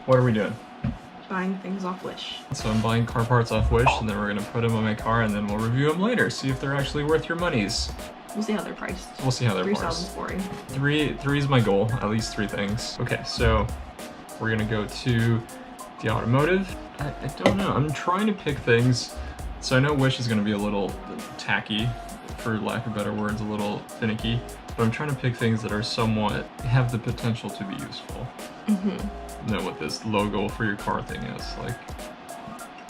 What are we doing? Buying things off Wish. So I'm buying car parts off Wish, and then we're gonna put them on my car, and then we'll review them later, see if they're actually worth your monies. We'll see how they're priced. We'll see how they're priced. 3 sounds boring. Three is my goal, at least 3 things. Okay, so we're gonna go to the automotive. I don't know, I'm trying to pick things. So I know Wish is gonna be a little tacky, for lack of better words, a little finicky, but I'm trying to pick things that are somewhat, have the potential to be useful. Mm-hmm. Know what this logo for your car thing is, like,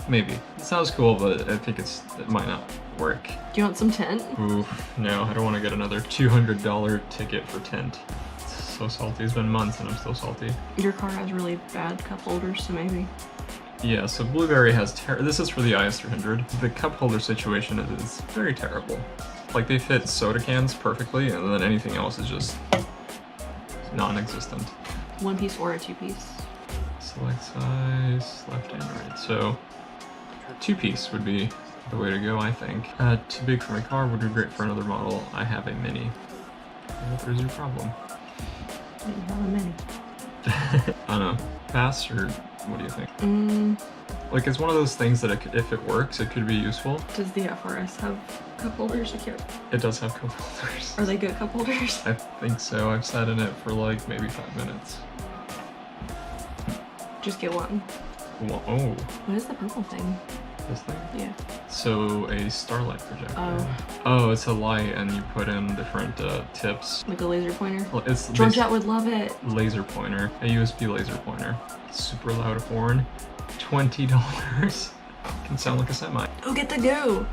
maybe. It sounds cool, but I think it might not work. Do you want some tint? Oof, no, I don't want to get another $200 ticket for tint. It's so salty, it's been months and I'm still salty. Your car has really bad cup holders, so maybe. Yeah, so Blueberry has this is for the IS300. The cup holder situation is very terrible. Like, they fit soda cans perfectly, and then anything else is just non-existent. 1-piece or a 2-piece? Select size, left and right. So 2-piece would be the way to go, I think. Too big for my car, would be great for another model. I have a Mini. What is your problem? You have a Mini. I don't know. Pass, or what do you think? Like, it's one of those things that if it works, it could be useful. Does the FRS have cup holders? It does have cup holders. Are they good cup holders? I think so. I've sat in it for like maybe 5 minutes. Just get one. Oh. What is the purple thing? This thing? Yeah. So, a starlight projector. Oh. Oh, it's a light, and you put in different tips. Like a laser pointer? Well, it's Georgette would love it. Laser pointer. A USB laser pointer. Super loud horn. $20. Can sound like a semi. Oh, get the goo!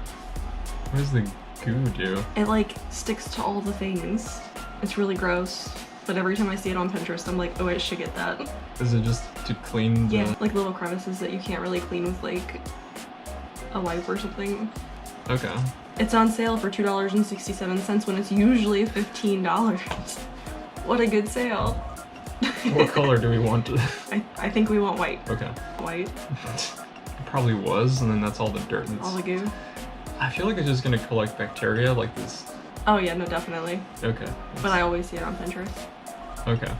What does the goo do? It like sticks to all the things. It's really gross. But every time I see it on Pinterest, I'm like, oh, I should get that. Is it just to clean the... Yeah, like little crevices that you can't really clean with like a wipe or something. Okay. It's on sale for $2.67 when it's usually $15. What a good sale. What color do we want? I think we want white. Okay. White. It probably was, and then that's all the dirt. All the goo. I feel like it's just gonna collect bacteria like this. Oh yeah, no, definitely. Okay. But I always see it on Pinterest. Okay.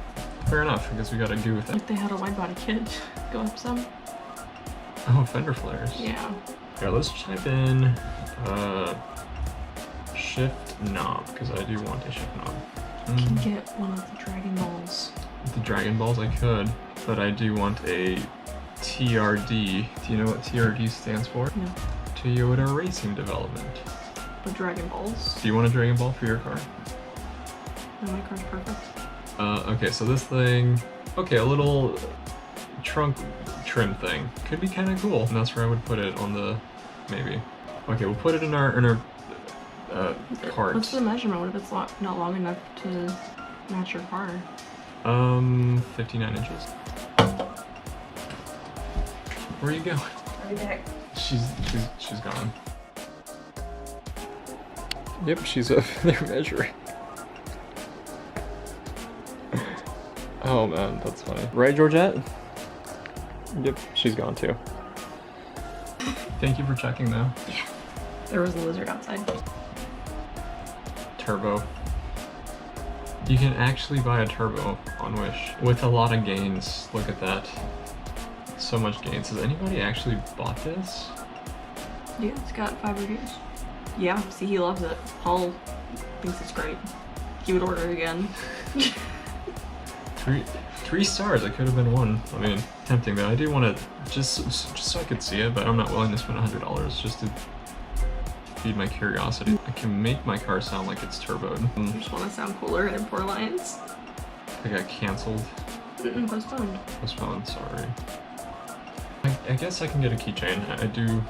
Fair enough. I guess we gotta do with it. Like they had a wide body kit. Go up some. Oh, fender flares. Yeah. Yeah, let's type in shift knob, because I do want a shift knob. You can get one of the Dragon Balls. The Dragon Balls I could, but I do want a TRD. Do you know what TRD stands for? No. Toyota Racing Development. With Dragon Balls. Do you want a Dragon Ball for your car? No, my car's perfect. Okay, so this thing, okay, a little trunk trim thing. Could be kind of cool, and that's where I would put it on the, maybe. Okay, we'll put it in our cart. What's the measurement? What if it's not long enough to match your car? 59 inches. Where are you going? I'll be back. She's gone. Yep, she's up there measuring. Oh man, that's funny. Right, Georgette? Yep, she's gone too. Thank you for checking though. Yeah. There was a lizard outside. Turbo. You can actually buy a turbo on Wish with a lot of gains. Look at that. So much gains. Has anybody actually bought this? Yeah, it's got 5 reviews. Yeah, see, he loves it. Paul thinks it's great. He would order it again. 3 stars. It could have been 1. I mean, tempting though. I do want to just so I could see it, but I'm not willing to spend $100 just to feed my curiosity. I can make my car sound like it's turboed. I just want to sound cooler and have 4 lines. I got canceled. Postponed. Postponed. Sorry. I guess I can get a keychain. I do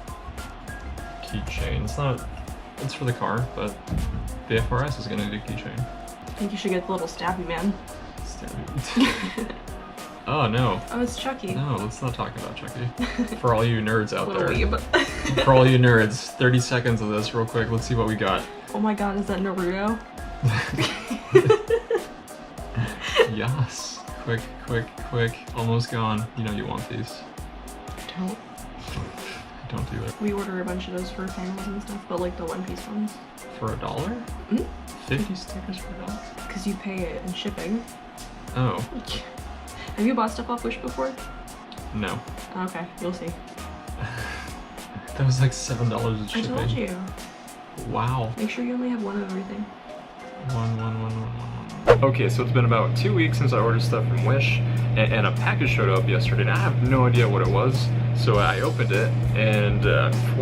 keychain. It's not. It's for the car, but the FRS is gonna do keychain. I think you should get the little stabby man. Stabby. Oh no. Oh, it's Chucky. No, let's not talk about Chucky. For all you nerds out there. Weeb. For all you nerds, 30 seconds of this real quick. Let's see what we got. Oh my god, is that Naruto? Yes. Quick, quick, quick. Almost gone. You know you want these. Don't. Don't do it. We order a bunch of those for families and stuff, but like the 1-piece ones. For $1? Mm-hmm. 50 stickers for $1? Because you pay it in shipping. Oh. Have you bought stuff off Wish before? No. Okay, you'll see. That was like $7 of I shipping. told you. Wow. Make sure you only have one of everything. One. Okay, so it's been about 2 weeks since I ordered stuff from Wish, and a package showed up yesterday, and I have no idea what it was. So I opened it, and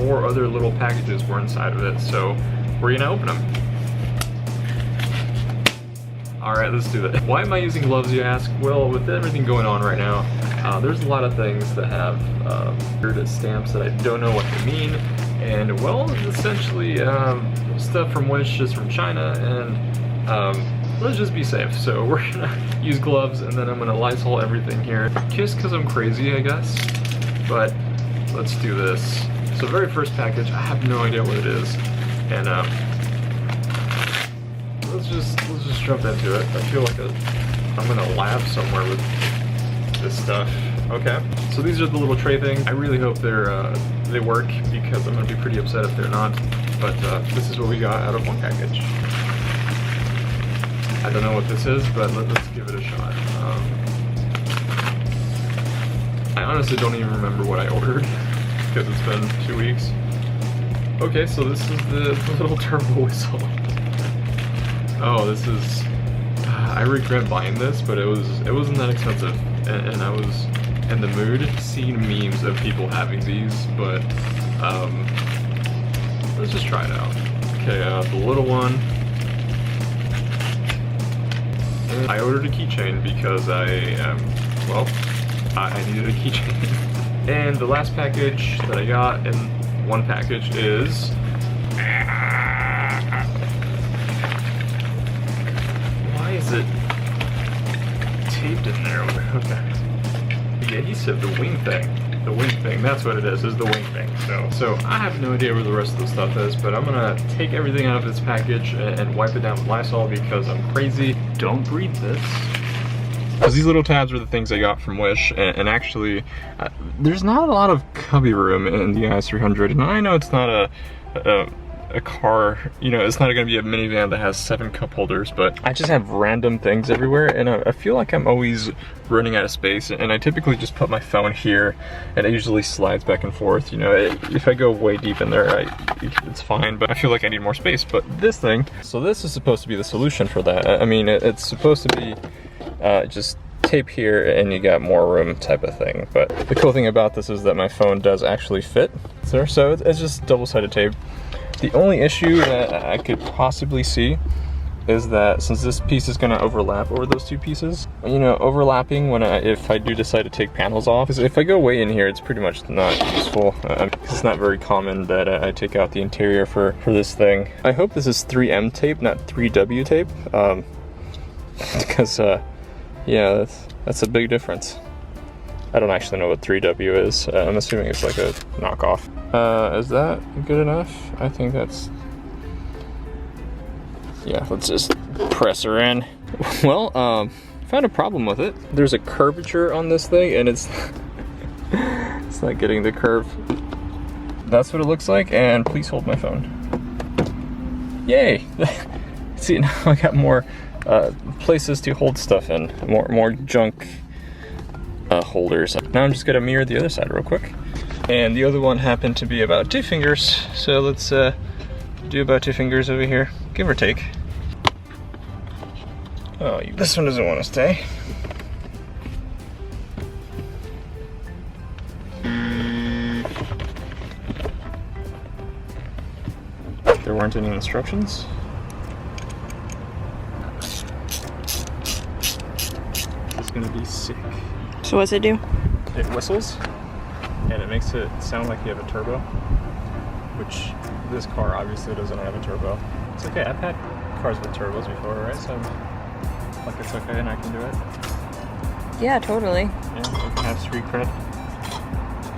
4 other little packages were inside of it, so we're gonna open them. Alright, let's do that. Why am I using gloves, you ask? Well, with everything going on right now, there's a lot of things that have weird stamps that I don't know what they mean, and well, essentially stuff from Wish is from China, and let's just be safe. So we're gonna use gloves, and then I'm gonna Lysol everything here, just because I'm crazy, I guess. But let's do this. So very first package, I have no idea what it is, and let's just jump into it. I feel like I'm in a lab somewhere with this stuff. Okay, so these are the little tray things. I really hope they work, because I'm gonna be pretty upset if they're not. But this is what we got out of one package. I don't know what this is, but let's give it a shot. I honestly don't even remember what I ordered, because it's been 2 weeks. Okay, so this is the little turbo whistle. Oh, this is... I regret buying this, but it wasn't that expensive, and I was in the mood seeing memes of people having these, but let's just try it out. Okay, the little one. And I ordered a keychain because I needed a keychain. And the last package that I got in one package is... Why is it taped in there? Okay. The adhesive, the wing thing. The wing thing, that's what it is the wing thing. So I have no idea where the rest of the stuff is, but I'm gonna take everything out of this package and wipe it down with Lysol, because I'm crazy. Don't breathe this. Because these little tabs are the things I got from Wish, and actually, there's not a lot of cubby room in the i300, and I know it's not a car, you know, it's not gonna be a minivan that has 7 cup holders, but I just have random things everywhere, and I feel like I'm always running out of space, and I typically just put my phone here, and it usually slides back and forth, you know. If I go way deep in there, it's fine, but I feel like I need more space. But this thing, so this is supposed to be the solution for that. I mean, it's supposed to be just tape here and you got more room type of thing. But the cool thing about this is that my phone does actually fit there, so it's just double-sided tape. The only issue that I could possibly see is that since this piece is going to overlap over those 2 pieces, you know, overlapping if I do decide to take panels off, because if I go way in here, it's pretty much not useful. It's not very common that I take out the interior for this thing. I hope this is 3M tape, not 3W tape, because yeah, that's a big difference. I don't actually know what 3W is. I'm assuming it's like a knockoff. Is that good enough? I think that's... Yeah, let's just press her in. Well, found a problem with it. There's a curvature on this thing, and it's it's not getting the curve. That's what it looks like, and please hold my phone. Yay! See, now I got more places to hold stuff in, more junk holders. Now I'm just gonna mirror the other side real quick. And the other one happened to be about 2 fingers, so let's do about 2 fingers over here, give or take. Oh, this one doesn't want to stay. There weren't any instructions. This is gonna be sick. So what's it do? It whistles, and it makes it sound like you have a turbo, which this car obviously doesn't have a turbo. It's okay, I've had cars with turbos before, right? So like it's okay and I can do it. Yeah, totally. Yeah, I can have street cred.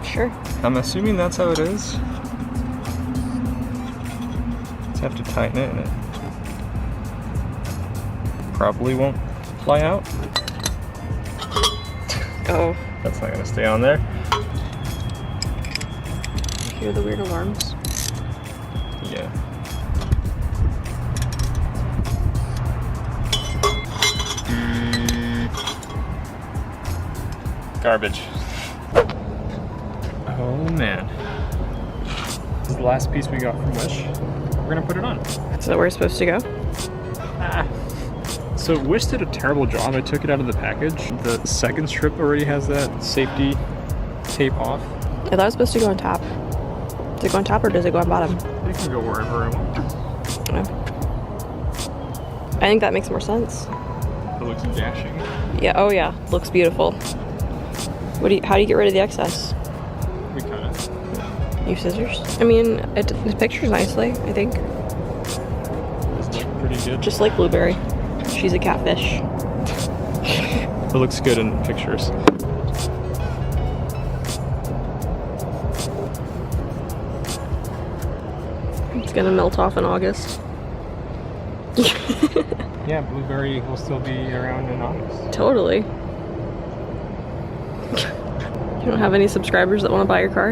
Sure. I'm assuming that's how it is. Just have to tighten it, and it probably won't fly out. Oh. That's not gonna stay on there. Hear the weird alarms? Yeah. Garbage. Oh man. This is the last piece we got from Wish. We're gonna put it on. Is that where it's supposed to go? So Wish did a terrible job. I took it out of the package. The second strip already has that safety tape off. I thought it was supposed to go on top. Does it go on top or does it go on bottom? It can go wherever I want. I think that makes more sense. It looks dashing. Yeah, oh yeah, looks beautiful. How do you get rid of the excess? We cut it. Use scissors? I mean, it pictures nicely, I think. Does it look pretty good? Just like Blueberry. She's a catfish. It looks good in pictures. It's gonna melt off in August. Yeah, Blueberry will still be around in August. Totally. You don't have any subscribers that want to buy your car?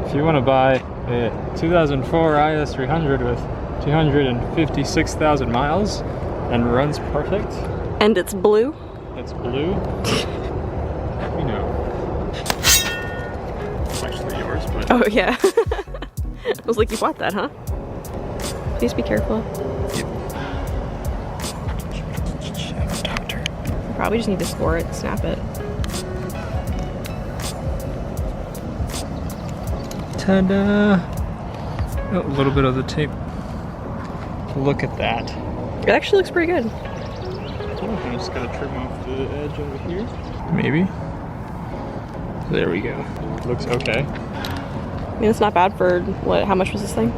If you want to buy a 2004 IS300 with 256,000 miles and runs perfect. And it's blue? It's blue. Let me know. It's actually yours, but... Oh, yeah. I was like, you bought that, huh? Please be careful. Doctor. You probably just need to score it, snap it. Ta-da! Oh, a little bit of the tape. Look at that. It actually looks pretty good. I'm just gonna trim off the edge over here. Maybe. There we go. Looks okay. I mean, it's not bad for, what, how much was this thing?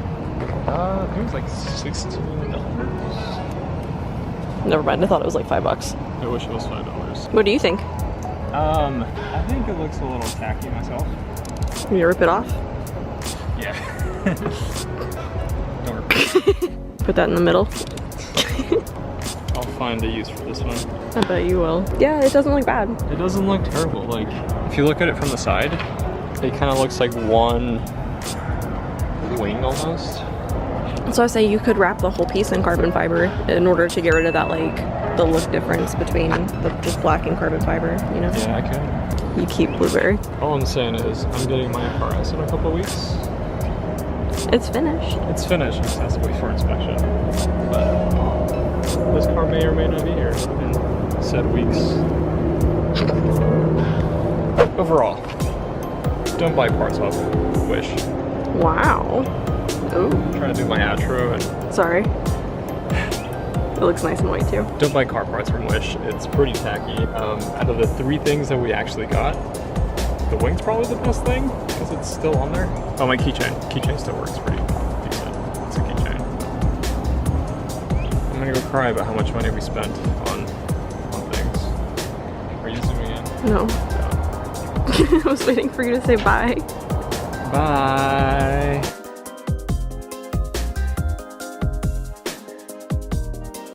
It was like $16. Never mind, I thought it was like $5. I wish it was $5. What do you think? I think it looks a little tacky myself. Can you rip it off? Yeah. Don't rip it. Put that in the middle. I'll find a use for this one. I bet you will. Yeah, it doesn't look bad. It doesn't look terrible. Like, if you look at it from the side, it kind of looks like one wing almost. So I say you could wrap the whole piece in carbon fiber in order to get rid of that, like, the look difference between the just black and carbon fiber, you know? Yeah, I could. You keep Blueberry. All I'm saying is, I'm getting my FRS in a couple of weeks. It's finished. It's finished, it just has to wait for inspection. But this car may or may not be here in said weeks. Overall, don't buy parts off Wish. Wow. Ooh. I'm trying to do my outro and... Sorry. It looks nice and white too. Don't buy car parts from Wish. It's pretty tacky. Out of the 3 things that we actually got, the wing's probably the best thing because it's still on there. Oh, my keychain. Keychain still works pretty decent. It's a keychain. I'm gonna go cry about how much money we spent on things. Are you zooming in? No. I was waiting for you to say bye. Bye.